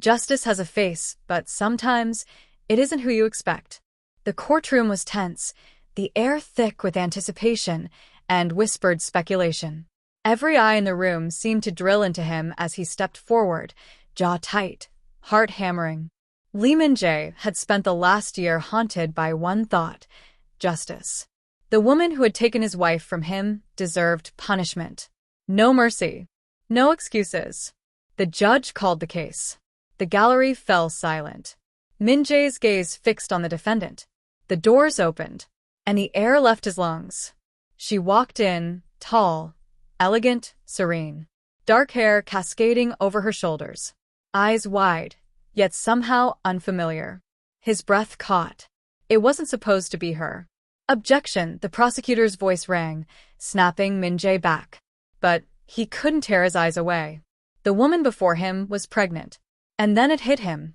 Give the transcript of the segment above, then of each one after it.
Justice has a face, but sometimes it isn't who you expect. The courtroom was tense, the air thick with anticipation and whispered speculation. Every eye in the room seemed to drill into him as he stepped forward, jaw tight, heart hammering. Lee Min-jae had spent the last year haunted by one thought: justice. The woman who had taken his wife from him deserved punishment. No mercy. No excuses. The judge called the case. The gallery fell silent. Min-jae's gaze fixed on the defendant. The doors opened, and the air left his lungs. She walked in, tall, elegant, serene. Dark hair cascading over her shoulders. Eyes wide, yet somehow unfamiliar. His breath caught. It wasn't supposed to be her. Objection, the prosecutor's voice rang, snapping Min-jae back. But he couldn't tear his eyes away. The woman before him was pregnant. And then it hit him.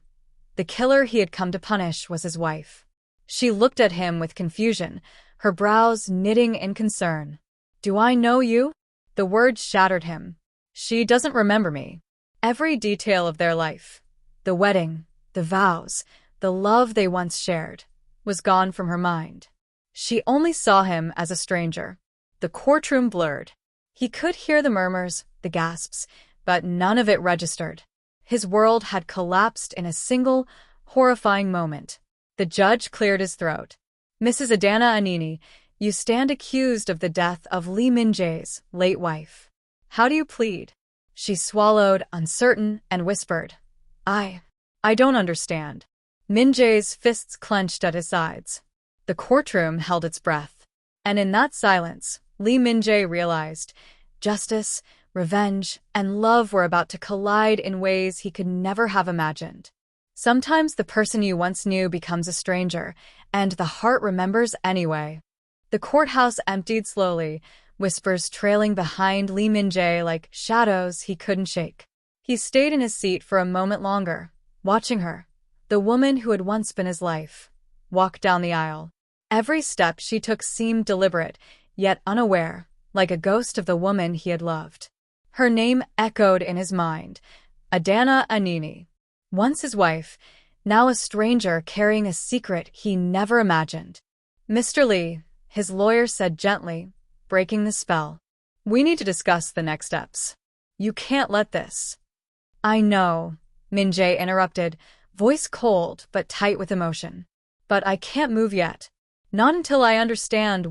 The killer he had come to punish was his wife. She looked at him with confusion, her brows knitting in concern. "Do I know you?" The words shattered him. She doesn't remember me. Every detail of their life, the wedding, the vows, the love they once shared, was gone from her mind. She only saw him as a stranger. The courtroom blurred. He could hear the murmurs, the gasps, but none of it registered. His world had collapsed in a single, horrifying moment. The judge cleared his throat. "Mrs. Adana Anini, you stand accused of the death of Lee Min-jae's late wife. How do you plead?" She swallowed, uncertain, and whispered, I don't understand." Min-jae's fists clenched at his sides. The courtroom held its breath. And in that silence, Lee Min-jae realized justice, revenge, and love were about to collide in ways he could never have imagined. Sometimes the person you once knew becomes a stranger, and the heart remembers anyway. The courthouse emptied slowly, whispers trailing behind Lee Min-jae like shadows he couldn't shake. He stayed in his seat for a moment longer, watching her, the woman who had once been his life, walk down the aisle. Every step she took seemed deliberate, yet unaware, like a ghost of the woman he had loved. Her name echoed in his mind, Adana Anini. Once his wife, now a stranger carrying a secret he never imagined. "Mr. Lee," his lawyer said gently, breaking the spell. "We need to discuss the next steps. You can't let this." "I know," Min-jae interrupted, voice cold but tight with emotion. "But I can't move yet. Not until I understand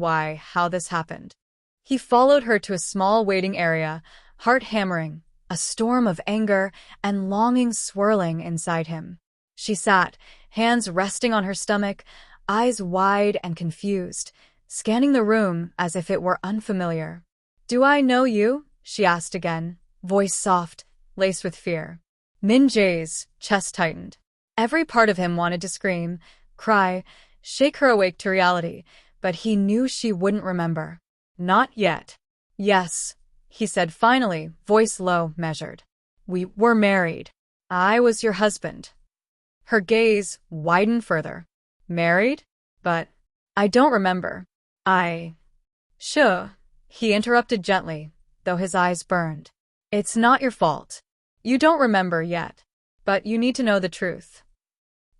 how this happened." He followed her to a small waiting area, heart hammering, a storm of anger and longing swirling inside him. She sat, hands resting on her stomach, eyes wide and confused, scanning the room as if it were unfamiliar. "Do I know you?" she asked again, voice soft, laced with fear. Min-jae's chest tightened. Every part of him wanted to scream, cry, shake her awake to reality, but he knew she wouldn't remember. "Not yet." "Yes," he said finally, voice low, measured. "We were married. I was your husband." Her gaze widened further. "Married? But I don't remember." Sure," he interrupted gently, though his eyes burned. "It's not your fault. You don't remember yet. But you need to know the truth."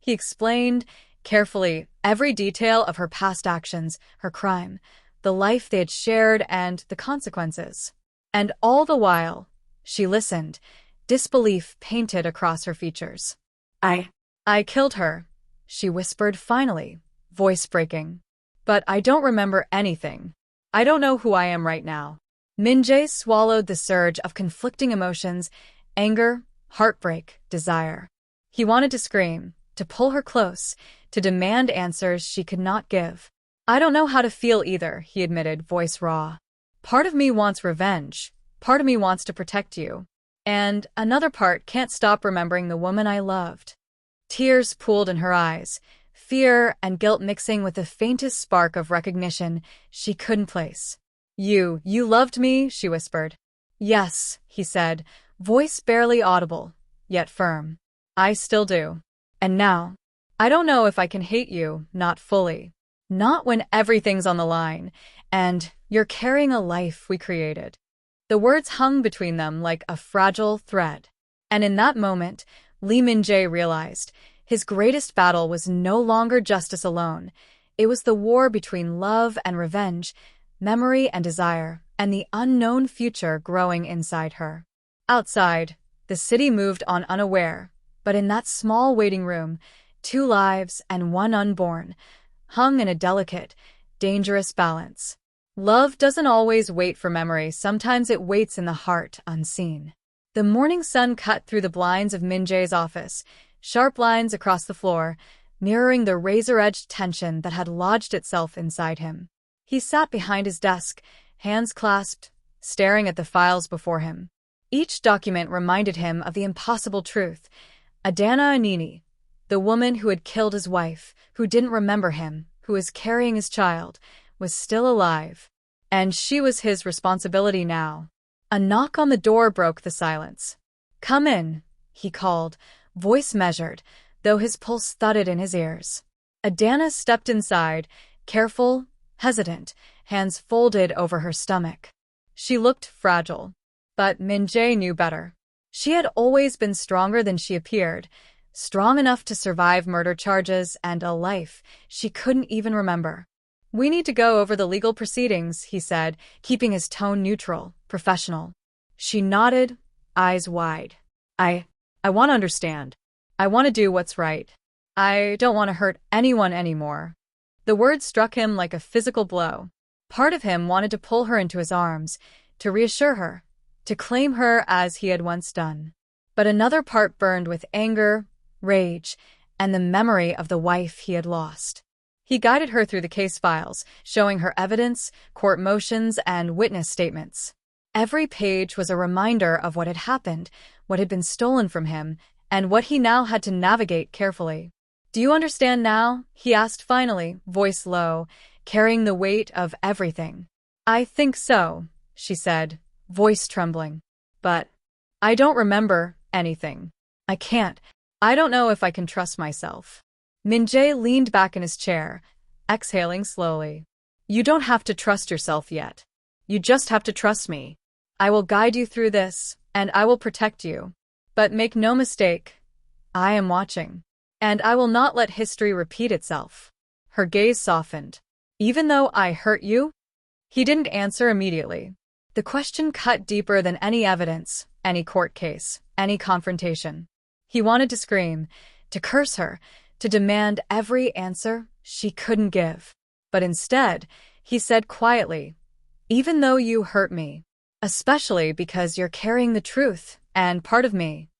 He explained, carefully, every detail of her past actions, her crime, the life they had shared, and the consequences. And all the while, she listened, disbelief painted across her features. I killed her," she whispered finally, voice breaking. "But I don't remember anything. I don't know who I am right now." Min-jae swallowed the surge of conflicting emotions, anger, heartbreak, desire. He wanted to scream, to pull her close, to demand answers she could not give. "I don't know how to feel either," he admitted, voice raw. "Part of me wants revenge. Part of me wants to protect you. And another part can't stop remembering the woman I loved." Tears pooled in her eyes, fear and guilt mixing with the faintest spark of recognition she couldn't place. You loved me," she whispered. "Yes," he said, voice barely audible, yet firm. "I still do. And now, I don't know if I can hate you, not fully. Not when everything's on the line, and you're carrying a life we created." The words hung between them like a fragile thread. And in that moment, Lee Min-jae realized his greatest battle was no longer justice alone. It was the war between love and revenge, memory and desire, and the unknown future growing inside her. Outside, the city moved on unaware, but in that small waiting room, 2 lives and 1 unborn, hung in a delicate, dangerous balance. Love doesn't always wait for memory, sometimes it waits in the heart, unseen. The morning sun cut through the blinds of Min-jae's office, sharp lines across the floor, mirroring the razor-edged tension that had lodged itself inside him. He sat behind his desk, hands clasped, staring at the files before him. Each document reminded him of the impossible truth. Adana Anini, the woman who had killed his wife, who didn't remember him, who was carrying his child, was still alive. And she was his responsibility now. A knock on the door broke the silence. "Come in," he called, voice measured, though his pulse thudded in his ears. Adana stepped inside, careful, hesitant, hands folded over her stomach. She looked fragile. But Min-jae knew better. She had always been stronger than she appeared, strong enough to survive murder charges and a life she couldn't even remember. "We need to go over the legal proceedings," he said, keeping his tone neutral, professional. She nodded, eyes wide. I want to understand. I want to do what's right. I don't want to hurt anyone anymore." The words struck him like a physical blow. Part of him wanted to pull her into his arms, to reassure her, to claim her as he had once done. But another part burned with anger, rage, and the memory of the wife he had lost. He guided her through the case files, showing her evidence, court motions, and witness statements. Every page was a reminder of what had happened, what had been stolen from him, and what he now had to navigate carefully. "Do you understand now?" he asked finally, voice low, carrying the weight of everything. "I think so," she said, voice trembling. "But I don't remember anything. I can't. I don't know if I can trust myself." Min-jae leaned back in his chair, exhaling slowly. "You don't have to trust yourself yet. You just have to trust me. I will guide you through this, and I will protect you. But make no mistake, I am watching. And I will not let history repeat itself." Her gaze softened. "Even though I hurt you?" He didn't answer immediately. The question cut deeper than any evidence, any court case, any confrontation. He wanted to scream, to curse her, to demand every answer she couldn't give. But instead, he said quietly, "Even though you hurt me, especially because you're carrying the truth and part of me."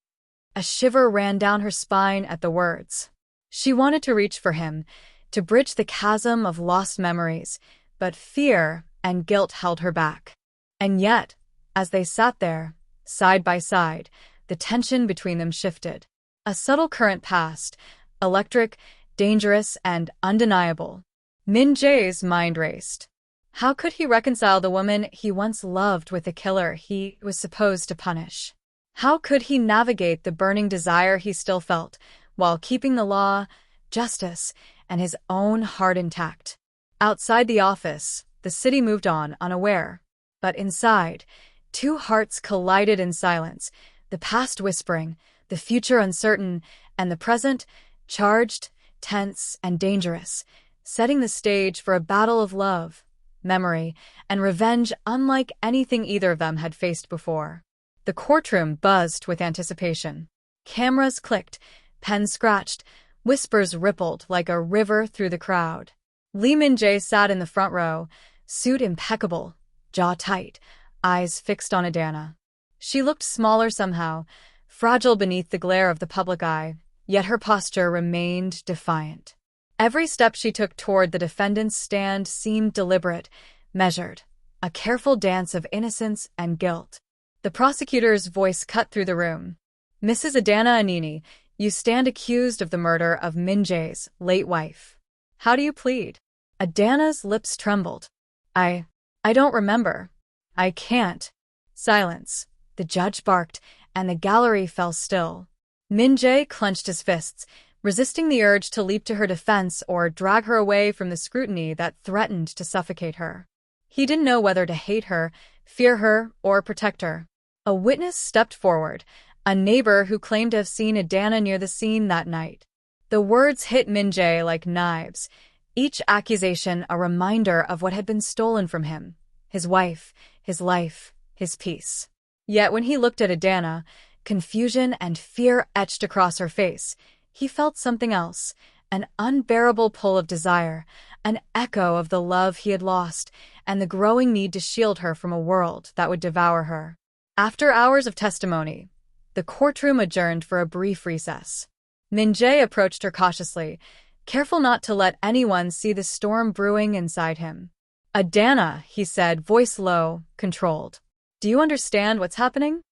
A shiver ran down her spine at the words. She wanted to reach for him, to bridge the chasm of lost memories, but fear and guilt held her back. And yet, as they sat there, side by side, the tension between them shifted. A subtle current passed, electric, dangerous, and undeniable. Min-jae's mind raced. How could he reconcile the woman he once loved with the killer he was supposed to punish? How could he navigate the burning desire he still felt, while keeping the law, justice, and his own heart intact? Outside the office, the city moved on unaware. But inside, 2 hearts collided in silence, the past whispering, the future uncertain, and the present charged, tense, and dangerous, setting the stage for a battle of love, memory, and revenge unlike anything either of them had faced before. The courtroom buzzed with anticipation. Cameras clicked, pens scratched, whispers rippled like a river through the crowd. Lee Min-jae sat in the front row, suit impeccable, jaw tight, eyes fixed on Adana. She looked smaller somehow, fragile beneath the glare of the public eye, yet her posture remained defiant. Every step she took toward the defendant's stand seemed deliberate, measured, a careful dance of innocence and guilt. The prosecutor's voice cut through the room. "Mrs. Adana Anini, you stand accused of the murder of Min-jae's late wife. How do you plead?" Adana's lips trembled. I don't remember. I can't." Silence. The judge barked, and the gallery fell still. Min-jae clenched his fists, resisting the urge to leap to her defense or drag her away from the scrutiny that threatened to suffocate her. He didn't know whether to hate her, fear her, or protect her. A witness stepped forward, a neighbor who claimed to have seen Adana near the scene that night. The words hit Min-jae like knives, each accusation a reminder of what had been stolen from him: his wife, his life, his peace. Yet when he looked at Adana, confusion and fear etched across her face. He felt something else, an unbearable pull of desire, an echo of the love he had lost, and the growing need to shield her from a world that would devour her. After hours of testimony, the courtroom adjourned for a brief recess. Min-jae approached her cautiously, careful not to let anyone see the storm brewing inside him. "Adana," he said, voice low, controlled. "Do you understand what's happening?"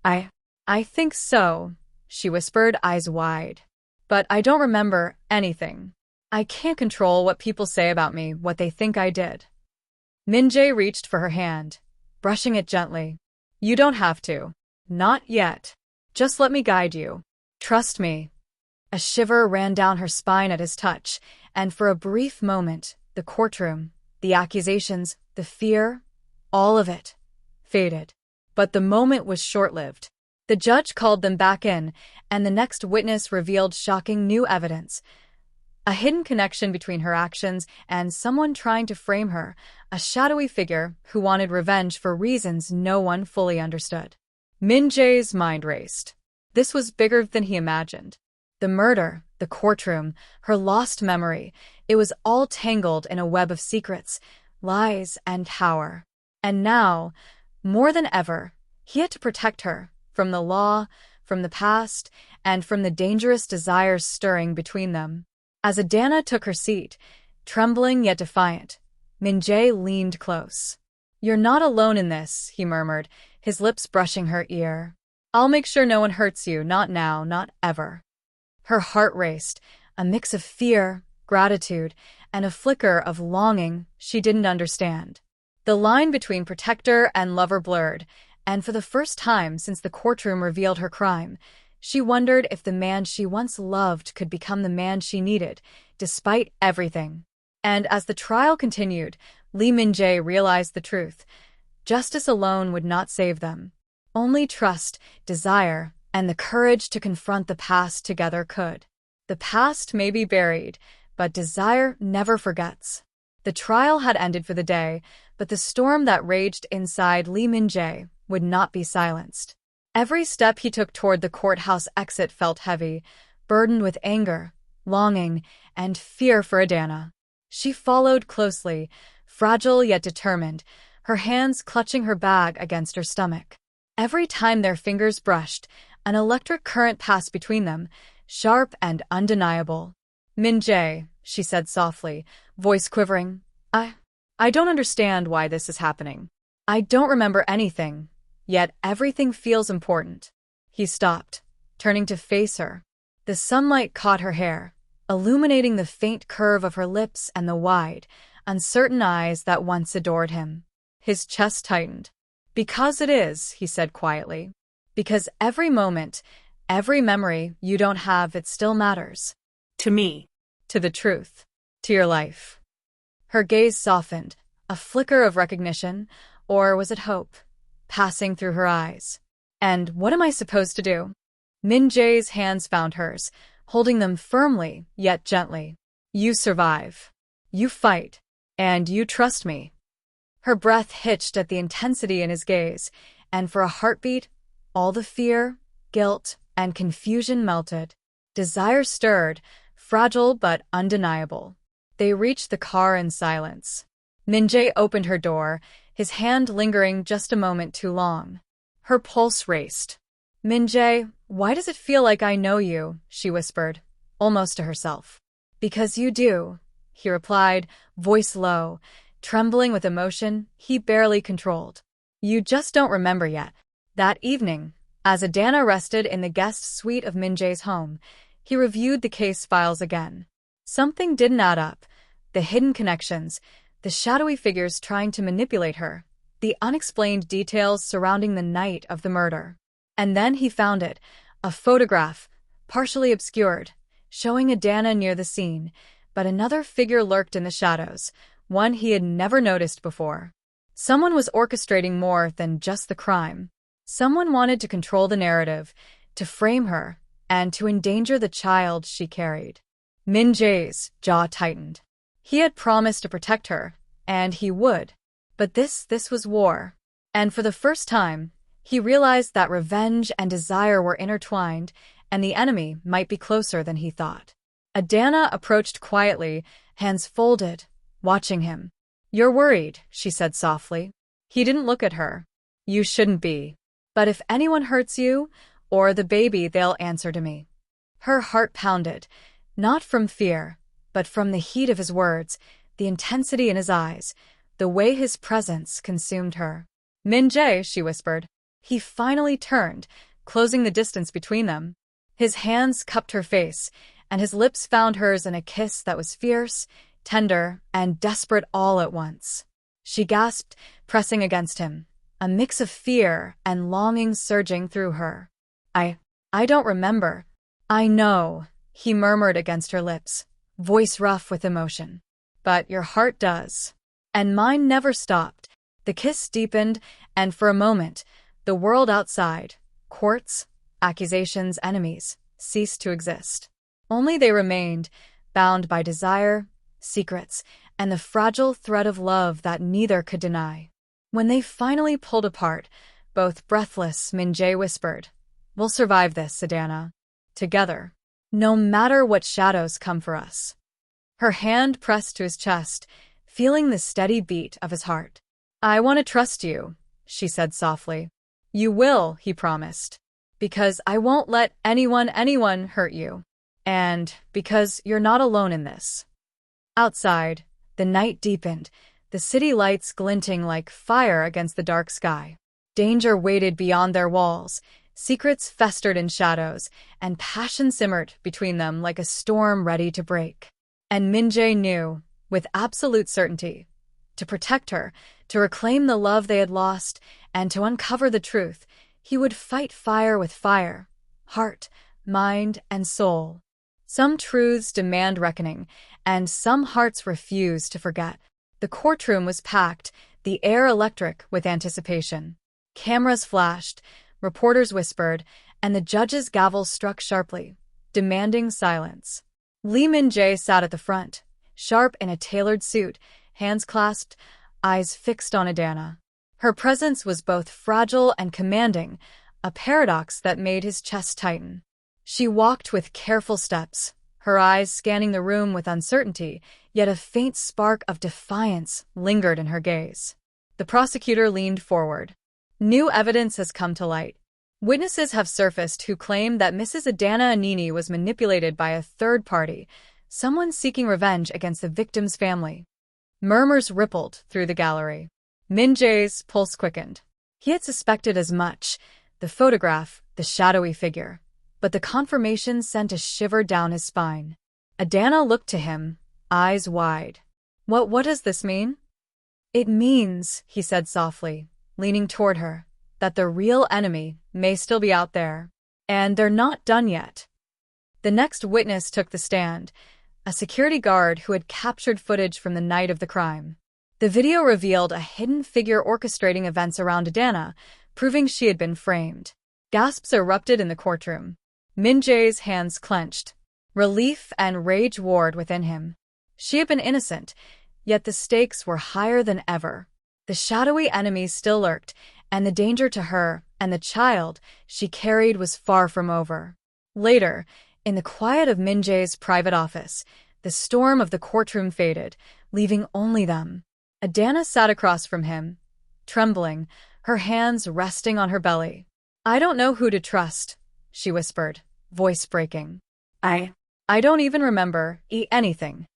I think so," she whispered, eyes wide. "But I don't remember anything. I can't control what people say about me, what they think I did." Min-jae reached for her hand, brushing it gently. "You don't have to. Not yet. Just let me guide you. Trust me." A shiver ran down her spine at his touch, and for a brief moment, the courtroom, the accusations, the fear, all of it, faded. But the moment was short-lived. The judge called them back in, and the next witness revealed shocking new evidence. A hidden connection between her actions and someone trying to frame her, a shadowy figure who wanted revenge for reasons no one fully understood. Min-jae's mind raced. This was bigger than he imagined. The murder, the courtroom, her lost memory, it was all tangled in a web of secrets, lies, and power. And now, more than ever, he had to protect her, from the law, from the past, and from the dangerous desires stirring between them. As Adana took her seat, trembling yet defiant, Min-jae leaned close. "You're not alone in this," he murmured, his lips brushing her ear. "I'll make sure no one hurts you, not now, not ever." Her heart raced, a mix of fear, gratitude, and a flicker of longing she didn't understand. The line between protector and lover blurred, and for the first time since the courtroom revealed her crime, she wondered if the man she once loved could become the man she needed, despite everything. And as the trial continued, Lee Min-jae realized the truth. Justice alone would not save them. Only trust, desire, and the courage to confront the past together could. The past may be buried, but desire never forgets. The trial had ended for the day, but the storm that raged inside Lee Min-jae would not be silenced. Every step he took toward the courthouse exit felt heavy, burdened with anger, longing, and fear for Adana. She followed closely, fragile yet determined, her hands clutching her bag against her stomach. Every time their fingers brushed, an electric current passed between them, sharp and undeniable. "Min-jae," she said softly, voice quivering, I don't understand why this is happening. I don't remember anything, yet everything feels important." He stopped, turning to face her. The sunlight caught her hair, illuminating the faint curve of her lips and the wide, uncertain eyes that once adored him. His chest tightened. "Because it is," he said quietly. "Because every moment, every memory you don't have, it still matters. To me. To the truth. To your life." Her gaze softened, a flicker of recognition, or was it hope, passing through her eyes. "And what am I supposed to do?" Min-jae's hands found hers, holding them firmly yet gently. "You survive. You fight. And you trust me." Her breath hitched at the intensity in his gaze, and for a heartbeat, all the fear, guilt, and confusion melted. Desire stirred, fragile but undeniable. They reached the car in silence. Min-jae opened her door, his hand lingering just a moment too long. Her pulse raced. "Min-jae, why does it feel like I know you?" she whispered, almost to herself. "Because you do," he replied, voice low, trembling with emotion he barely controlled. "You just don't remember yet." That evening, as Adana rested in the guest suite of Min-jae's home, he reviewed the case files again. Something didn't add up. The hidden connections, the shadowy figures trying to manipulate her, the unexplained details surrounding the night of the murder. And then he found it, a photograph, partially obscured, showing Adana near the scene, but another figure lurked in the shadows, one he had never noticed before. Someone was orchestrating more than just the crime. Someone wanted to control the narrative, to frame her, and to endanger the child she carried. Min Jae's jaw tightened. He had promised to protect her, and he would. But this was war. And for the first time, he realized that revenge and desire were intertwined, and the enemy might be closer than he thought. Adana approached quietly, hands folded, watching him. "You're worried," she said softly. He didn't look at her. "You shouldn't be. But if anyone hurts you, or the baby, they'll answer to me." Her heart pounded, not from fear, but from the heat of his words, the intensity in his eyes, the way his presence consumed her. "Min Jae," she whispered. He finally turned, closing the distance between them. His hands cupped her face, and his lips found hers in a kiss that was fierce, tender, and desperate all at once. She gasped, pressing against him, a mix of fear and longing surging through her. I don't remember." "I know," he murmured against her lips, voice rough with emotion. "But your heart does." And mine never stopped. The kiss deepened, and for a moment, the world outside, courts, accusations, enemies, ceased to exist. Only they remained, bound by desire, secrets, and the fragile thread of love that neither could deny. When they finally pulled apart, both breathless, Min Jae whispered, "We'll survive this, Adana. Together. No matter what shadows come for us." Her hand pressed to his chest, feeling the steady beat of his heart. "I want to trust you," she said softly. "You will," he promised. "Because I won't let anyone hurt you. And because you're not alone in this." Outside, the night deepened, the city lights glinting like fire against the dark sky. Danger waited beyond their walls, secrets festered in shadows, and passion simmered between them like a storm ready to break. And Min Jae knew, with absolute certainty, to protect her, to reclaim the love they had lost, and to uncover the truth, he would fight fire with fire, heart, mind, and soul. Some truths demand reckoning, and some hearts refuse to forget. The courtroom was packed, the air electric with anticipation. Cameras flashed, reporters whispered, and the judge's gavel struck sharply, demanding silence. Lee Min Jae sat at the front, sharp in a tailored suit, hands clasped, eyes fixed on Adana. Her presence was both fragile and commanding, a paradox that made his chest tighten. She walked with careful steps, her eyes scanning the room with uncertainty, yet a faint spark of defiance lingered in her gaze. The prosecutor leaned forward. "New evidence has come to light. Witnesses have surfaced who claim that Mrs. Adana Anini was manipulated by a third party, someone seeking revenge against the victim's family." Murmurs rippled through the gallery. Min Jae's pulse quickened. He had suspected as much, the photograph, the shadowy figure. But the confirmation sent a shiver down his spine. Adana looked to him, eyes wide. What does this mean?" "It means," he said softly, leaning toward her, "that the real enemy may still be out there. And they're not done yet." The next witness took the stand, a security guard who had captured footage from the night of the crime. The video revealed a hidden figure orchestrating events around Adana, proving she had been framed. Gasps erupted in the courtroom. Min Jae's hands clenched. Relief and rage warred within him. She had been innocent, yet the stakes were higher than ever. The shadowy enemy still lurked, and the danger to her and the child she carried was far from over. Later, in the quiet of Min Jae's private office, the storm of the courtroom faded, leaving only them. Adana sat across from him, trembling, her hands resting on her belly. "I don't know who to trust," she whispered, voice breaking. I don't even remember anything."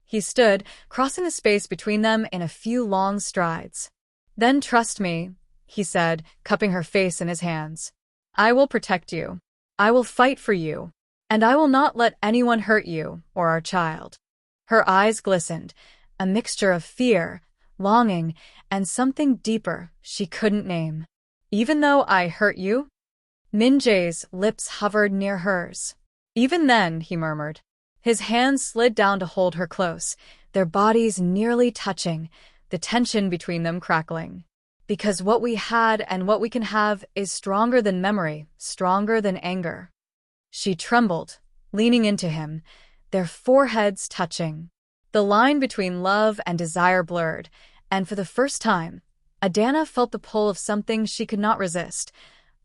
He stood, crossing the space between them in a few long strides. "Then trust me," he said, cupping her face in his hands. "I will protect you. I will fight for you. And I will not let anyone hurt you or our child." Her eyes glistened, a mixture of fear, longing, and something deeper she couldn't name. "Even though I hurt you?" Min Jae's lips hovered near hers. "Even then," he murmured. His hands slid down to hold her close, their bodies nearly touching, the tension between them crackling. Because what we had and what we can have is stronger than memory, stronger than anger. She trembled, leaning into him, their foreheads touching. The line between love and desire blurred, and for the first time, Adana felt the pull of something she could not resist,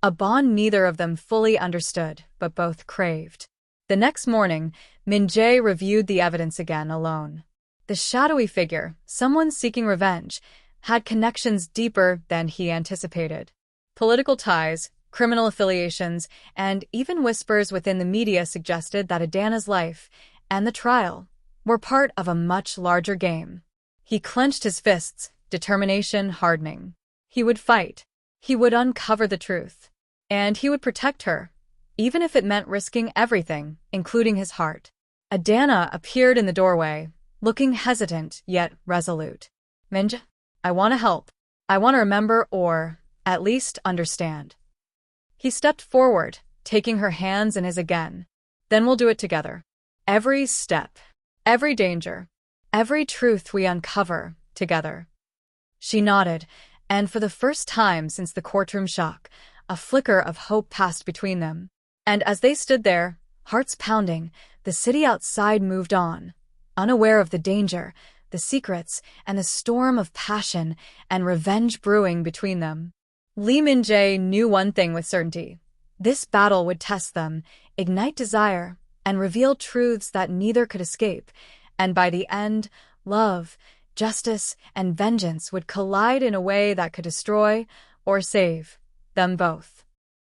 a bond neither of them fully understood, but both craved. The next morning, Min-jae reviewed the evidence again alone. The shadowy figure, someone seeking revenge, had connections deeper than he anticipated. Political ties, criminal affiliations, and even whispers within the media suggested that Adana's life and the trial were part of a much larger game. He clenched his fists, determination hardening. He would fight. He would uncover the truth. And he would protect her, even if it meant risking everything, including his heart. Adana appeared in the doorway, looking hesitant yet resolute. Minja, I want to help. I want to remember or, at least, understand. He stepped forward, taking her hands in his again. Then we'll do it together. Every step, every danger, every truth we uncover together. She nodded, and for the first time since the courtroom shock, a flicker of hope passed between them. And as they stood there, hearts pounding, the city outside moved on, unaware of the danger, the secrets, and the storm of passion and revenge brewing between them. Lee Min-jae knew one thing with certainty. This battle would test them, ignite desire, and reveal truths that neither could escape, and by the end, love, justice, and vengeance would collide in a way that could destroy or save them both.